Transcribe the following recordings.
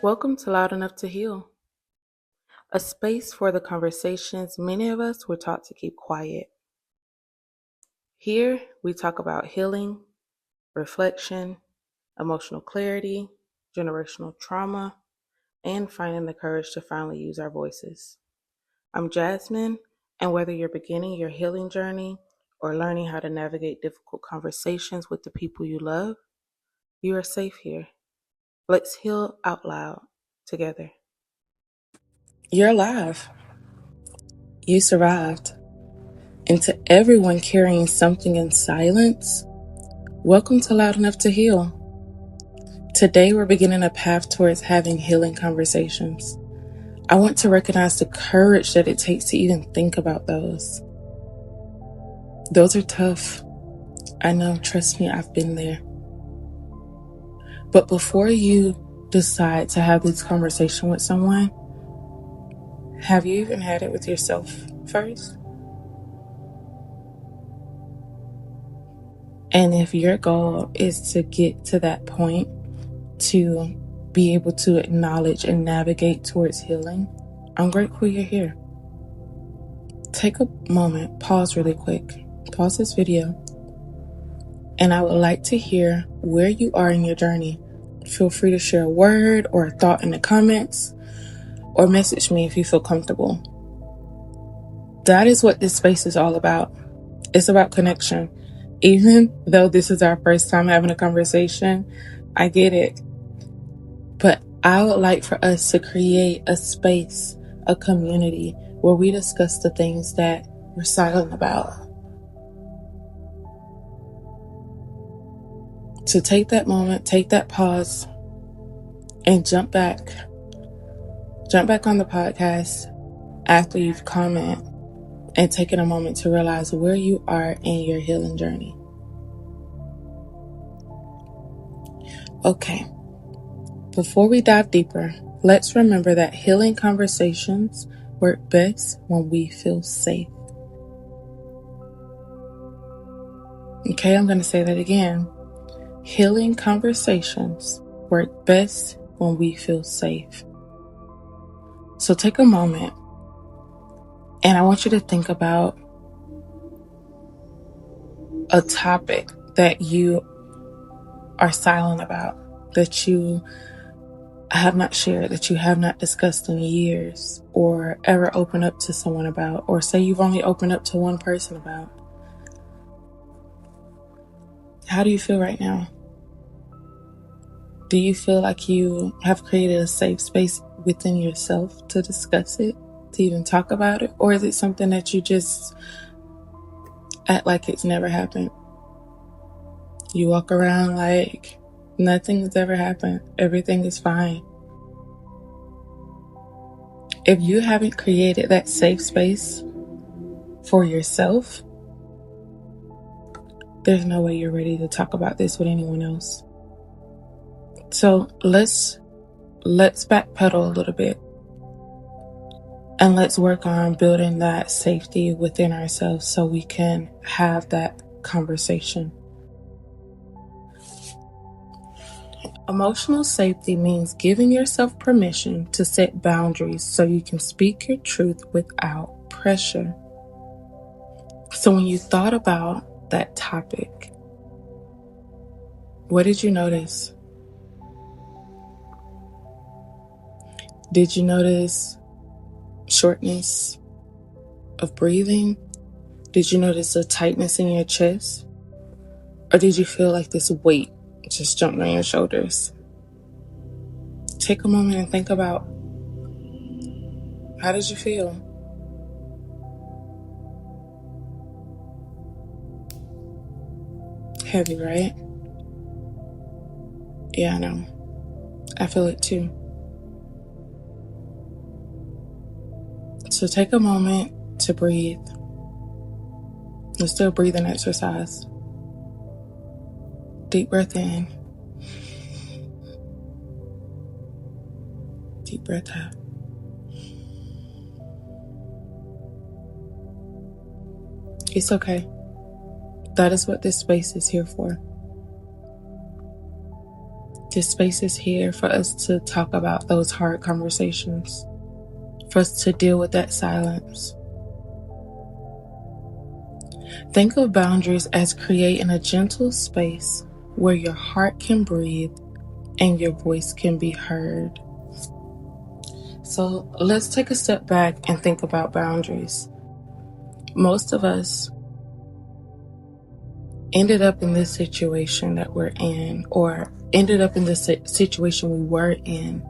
Welcome to Loud Enough to Heal, a space for the conversations many of us were taught to keep quiet. Here, we talk about healing, reflection, emotional clarity, generational trauma, and finding the courage to finally use our voices. I'm Jasmine, and whether you're beginning your healing journey or learning how to navigate difficult conversations with the people you love, you are safe here. Let's heal out loud together. You're alive. You survived. And to everyone carrying something in silence, welcome to Loud Enough to Heal. Today we're beginning a path towards having healing conversations. I want to recognize the courage that it takes to even think about those. Those are tough. I know, trust me, I've been there. But before you decide to have this conversation with someone, have you even had it with yourself first? And if your goal is to get to that point, to be able to acknowledge and navigate towards healing, I'm grateful you're here. Take a moment, pause really quick, pause this video, and I would like to hear where you are in your journey. Feel free to share a word or a thought in the comments, or message me if you feel comfortable. That is what this space is all about. It's about connection. Even though this is our first time having a conversation, I get it. But I would like for us to create a space, a community where we discuss the things that we're silent about. So take that moment, take that pause, and jump back. Jump back on the podcast after you've commented and taken a moment to realize where you are in your healing journey. Okay, before we dive deeper, let's remember that healing conversations work best when we feel safe. Okay, I'm going to say that again. Healing conversations work best when we feel safe. So take a moment and I want you to think about a topic that you are silent about, that you have not shared, that you have not discussed in years or ever opened up to someone about, or say you've only opened up to one person about. How do you feel right now? Do you feel like you have created a safe space within yourself to discuss it, to even talk about it? Or is it something that you just act like it's never happened? You walk around like nothing has ever happened. Everything is fine. If you haven't created that safe space for yourself, there's no way you're ready to talk about this with anyone else. So let's backpedal a little bit and let's work on building that safety within ourselves so we can have that conversation. Emotional safety means giving yourself permission to set boundaries so you can speak your truth without pressure. So when you thought about that topic, what did you notice? Did you notice shortness of breathing? Did you notice a tightness in your chest? Or did you feel like this weight just jumped on your shoulders? Take a moment and think about, how did you feel? Heavy, right? Yeah, I know. I feel it too. So take a moment to breathe. Let's do a breathing exercise. Deep breath in. Deep breath out. It's okay. That is what this space is here for. This space is here for us to talk about those hard conversations, for us to deal with that silence. Think of boundaries as creating a gentle space where your heart can breathe and your voice can be heard. So let's take a step back and think about boundaries. Most of us ended up in this situation that we're in, or ended up in this situation we were in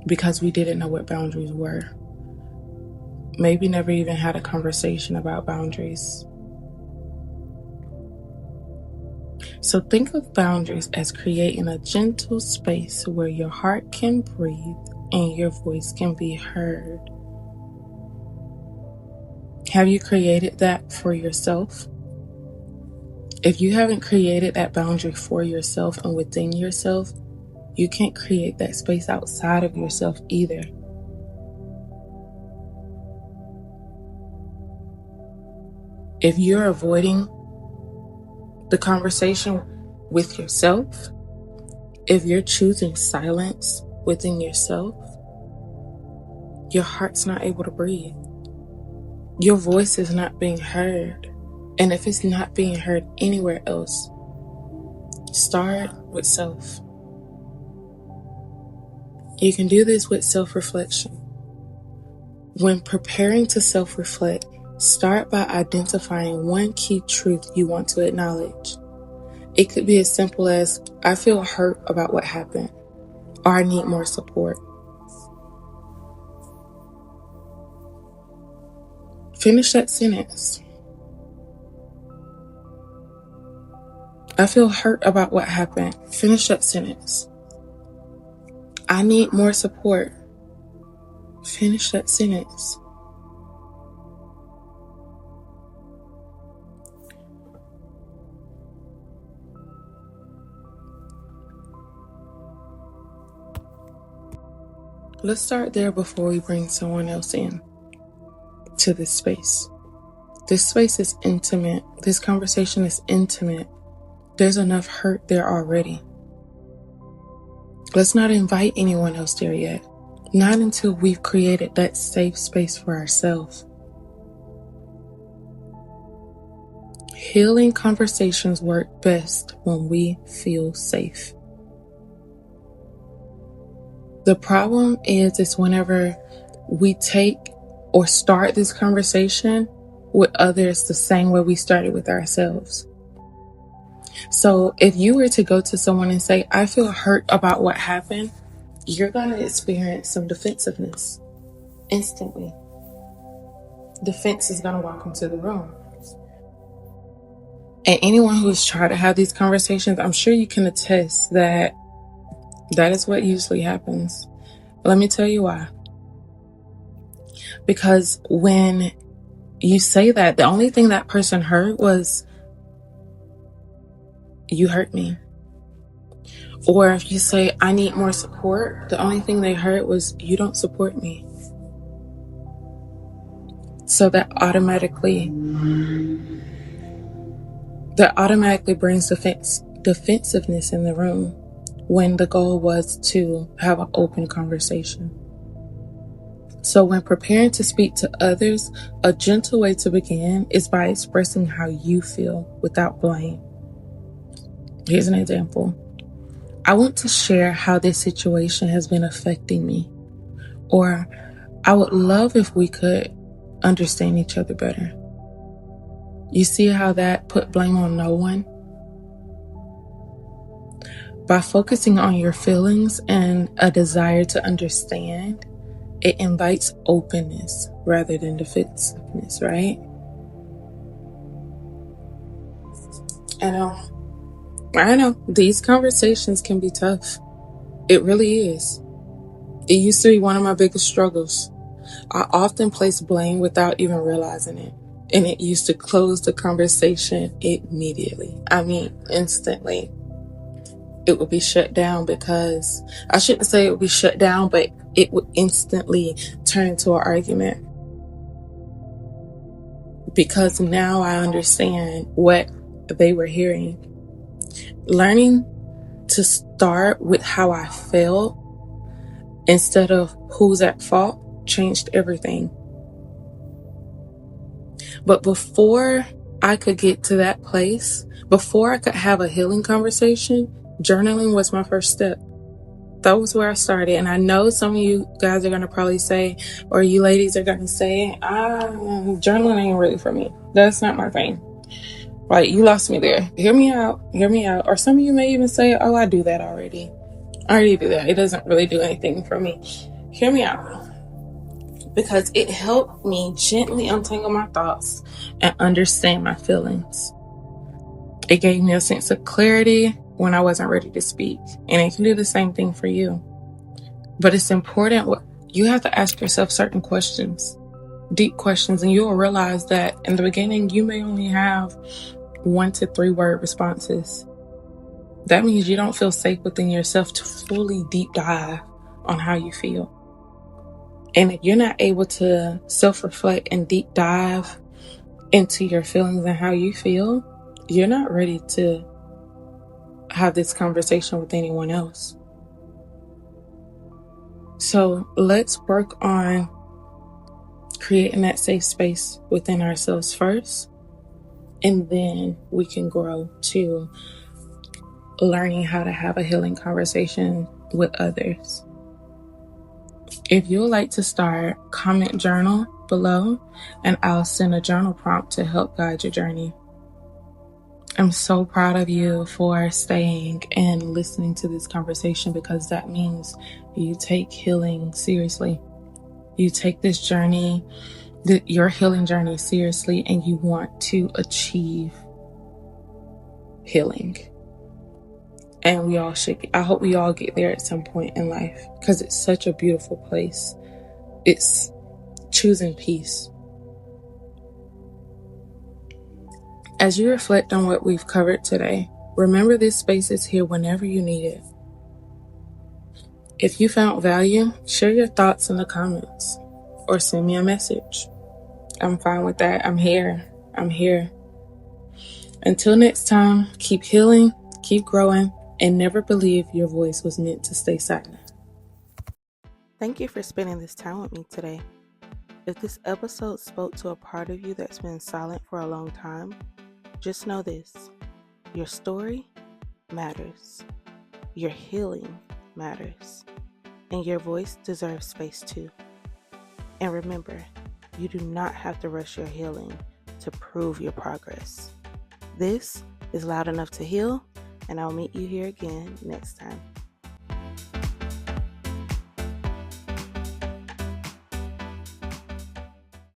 because we didn't know what boundaries were. Maybe never even had a conversation about boundaries. So think of boundaries as creating a gentle space where your heart can breathe and your voice can be heard. Have you created that for yourself? If you haven't created that boundary for yourself and within yourself, you can't create that space outside of yourself either. If you're avoiding the conversation with yourself, if you're choosing silence within yourself, your heart's not able to breathe. Your voice is not being heard. And if it's not being heard anywhere else, start with self. You can do this with self-reflection. When preparing to self-reflect, start by identifying one key truth you want to acknowledge. It could be as simple as, I feel hurt about what happened, or I need more support. Finish that sentence. I feel hurt about what happened. Finish that sentence. I need more support. Finish that sentence. Let's start there before we bring someone else in to this space. This space is intimate. This conversation is intimate. There's enough hurt there already. Let's not invite anyone else there yet. Not until we've created that safe space for ourselves. Healing conversations work best when we feel safe. The problem is whenever we take or start this conversation with others the same way we started with ourselves. So if you were to go to someone and say, I feel hurt about what happened, you're going to experience some defensiveness instantly. Defense is going to walk into the room. And anyone who's tried to have these conversations, I'm sure you can attest that that is what usually happens. Let me tell you why. Because when you say that, the only thing that person heard was, you hurt me. Or if you say, I need more support, the only thing they heard was, you don't support me. So that automatically brings defensiveness in the room when the goal was to have an open conversation. So when preparing to speak to others, a gentle way to begin is by expressing how you feel without blame. Here's an example. I want to share how this situation has been affecting me. Or, I would love if we could understand each other better. You see how that put blame on no one? By focusing on your feelings and a desire to understand, it invites openness rather than defensiveness, right? I know, these conversations can be tough. It really is. It used to be one of my biggest struggles. I often placed blame without even realizing it. And it used to close the conversation immediately. I mean, instantly. It would be shut down because, I shouldn't say it would be shut down, but it would instantly turn into an argument. Because now I understand what they were hearing. Learning to start with how I felt instead of who's at fault changed everything. But before I could get to that place, before I could have a healing conversation, journaling was my first step. That was where I started. And I know some of you guys are going to probably say, or you ladies are going to say, journaling ain't really for me. That's not my thing. Like, you lost me there. Hear me out. Or some of you may even say, oh, I do that already. I already do that. It doesn't really do anything for me. Hear me out. Because it helped me gently untangle my thoughts and understand my feelings. It gave me a sense of clarity when I wasn't ready to speak. And it can do the same thing for you. But it's important. You have to ask yourself certain questions, deep questions, and you will realize that in the beginning, you may only have 1 to 3 word responses. That means you don't feel safe within yourself to fully deep dive on how you feel. And if you're not able to self-reflect and deep dive into your feelings and how you feel, you're not ready to have this conversation with anyone else. So let's work on creating that safe space within ourselves first, and then we can grow to learning how to have a healing conversation with others. If you would like to start, comment journal below, and I'll send a journal prompt to help guide your journey. I'm so proud of you for staying and listening to this conversation, because that means you take healing seriously. You take this journey, your healing journey, seriously, and you want to achieve healing. And we all should. I hope we all get there at some point in life, because it's such a beautiful place. It's choosing peace. As you reflect on what we've covered today, remember this space is here whenever you need it. If you found value, share your thoughts in the comments or send me a message. I'm fine with that. I'm here. Until next time, keep healing, keep growing, and never believe your voice was meant to stay silent. Thank you for spending this time with me today. If this episode spoke to a part of you that's been silent for a long time, just know this: your story matters, your healing matters, and your voice deserves space too. And remember, you do not have to rush your healing to prove your progress. This is Loud Enough to Heal, and I'll meet you here again next time.